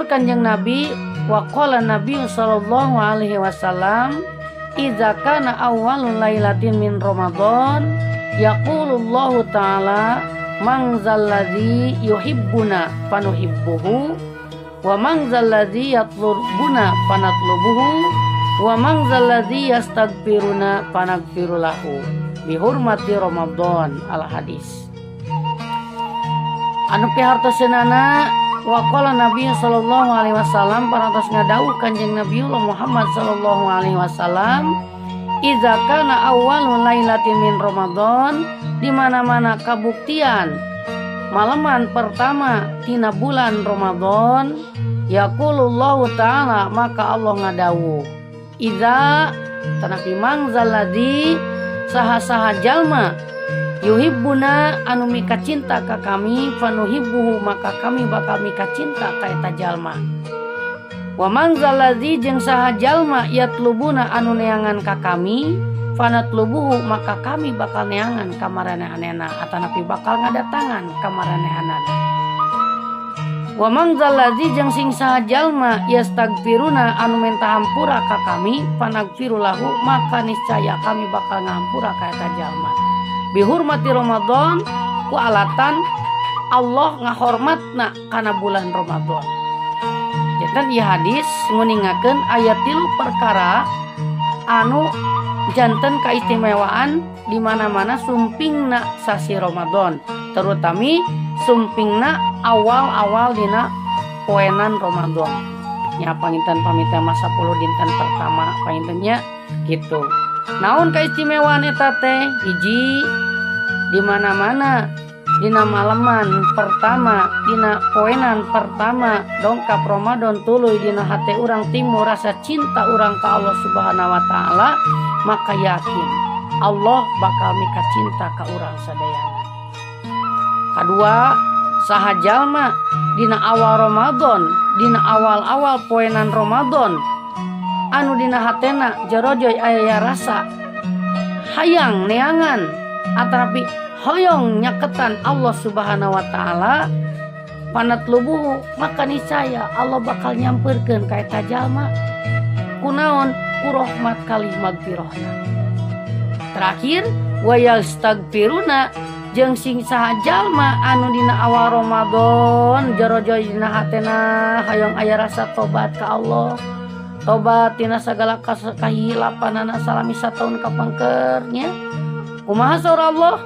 Kanjeng Nabi, wa qala Nabi sallallahu alaihi wasallam, idza kana awwalul lailatin min Ramadan yaqulullahu ta'ala man zalladzi yuhibbuna fanuhibbuhu wa man zalladzi yatlubuna fanatlubuhu wa man zalladzi yastaghfiruna fanaghfirulahu bihurmati Ramadan. Al hadis. Anu pihartoseunana wa qala Nabi sallallahu alaihi wasallam parantos ngadawuh Kanjeng Nabiullah Muhammad sallallahu alaihi wasallam, idza kana awwalul lailatin min Ramadan, di mana-mana kabuktian malaman pertama tina bulan Ramadan, yaqulullahu ta'ala maka Allah ngadawuh, idza tanapi mangzalladzi saha-saha jalma yuhibbuna anu mika cinta ka kami fanuhibbuhu maka kami bakal mika cinta ka eta jalma. Wa mangzalladzi jeung saha jalma yatlubuna anu neangan ka kami fanatlubuhu maka kami bakal neangan ka maranehanana atanapi bakal ngadatangan ka maranehanana. Wa mangzalladzi jeung sing saha jalma yastaghfiruna anu minta hampura ka kami fanagfirulahu maka niscaya kami bakal ngahampura ka eta jalma. Bihurmati Ramadan ku alatan Allah ngahormatna kana bulan Ramadan. Janten ieu hadis nguningakeun aya 3 perkara anu janten kaistimewaan di mana-mana sumpingna sasi Ramadan, terutami sumpingna awal-awal dina poenan Ramadan. Nya panginten pamita masa 10 dinten pertama pangintennya gitu. Naon kaistimewaan eta teh? Hiji, di mana-mana dina malaman pertama dina poenan pertama dongkap Ramadan tuluy dina hate urang timbul rasa cinta urang ka Allah Subhanahu wa taala, maka yakin Allah bakal mika cinta ka urang sadayana. Kadua, saha jalma dina awal Ramadan, dina awal-awal poenan Ramadan anu dina hatena jarojoy aya rasa hayang neangan atarapi hoyong nyaketan Allah Subhanahu wa taala, panatlubuhu maka niscaya Allah bakal nyampeurkeun ka eta jalma kunaon ku rahmat kali magfirahna. Terakhir, wa yastaghfiruna jeung sing saha jalma anu dina awal Ramadan jarojoy dina hatena hayang aya rasa tobat ka Allah, tobat tina sagala kahilapanana salami sataun kapangkernya. Kumaha saur Allah?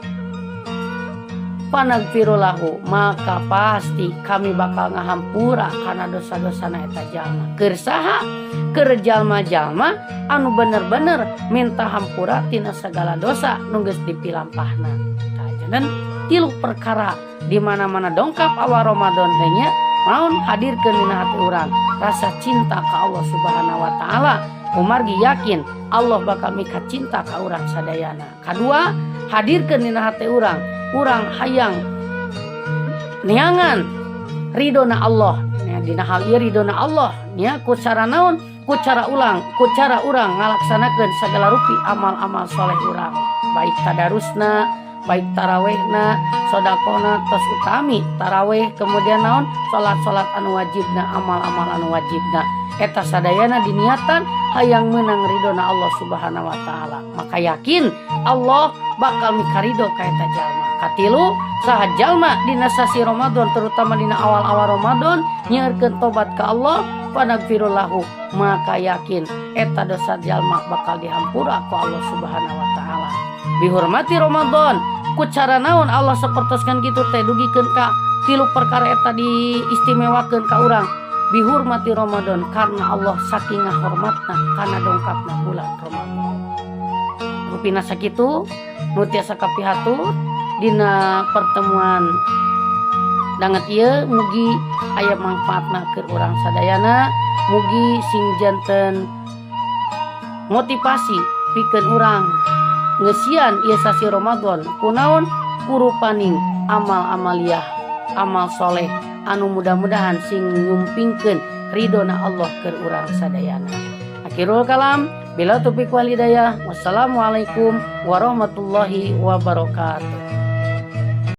Panagfirulahu maka pasti kami bakal ngahampura kana dosa-dosana eta jalma. Keur saha? Keur jalma-jalma anu bener-bener minta hampura tina sagala dosa nu geus dipilampahna. Tah janten 3 perkara di mana-mana dongkap awal Ramadan teh nya naon hadirkeun dina hati urang rasa cinta ka Allah Subhanahu wa taala, umargi yakin Allah bakal mika cinta ka urang sadayana. Kadua, hadirkeun dina hati urang hayang neangan ridona Allah. Nya dina hal ieu ridona Allah nya ku cara naon? Ku cara urang ngalaksanakeun sagala rupi amal-amal soleh urang, baik tadarusna, baik tarawehna, sodakona tos utami taraweh, kemudian naon salat-salat anu wajibna, amal-amal anu wajibna. Eta sadayana diniatan hayang menang ridona Allah Subhanahu wa taala, maka yakin Allah bakal mikarido ka eta jalma. Katilu, saha jalma dina sasi Ramadan terutama dina awal-awal Ramadan nyeurkeun tobat ka Allah, panagfirulahu maka yakin eta dosa jalma bakal dihampura ku Allah Subhanahu wa taala. Bihurmati Ramadan, ku cara naon Allah sapertoskeun kitu teh dugikeun ka 3 perkara eta diistimewakeun ka urang. Bihurmati Ramadan karena Allah saking ngahormatna kana dongkapna bulan Ramadan. Rupina sakitu nu tiasa kapihatur dina pertemuan danget ieu, mugi aya mangfaatna keur urang sadayana, mugi sing janten motivasi pikeun urang ngeusian ieu sasi Ramadan kunaon kurupaning amal-amaliyah, amal soleh anu mudah-mudahan sing nyumpingkeun ridona Allah keur urang sadayana. Akhirul kalam, bila taufiq wal hidayah. Wassalamualaikum warahmatullahi wabarakatuh.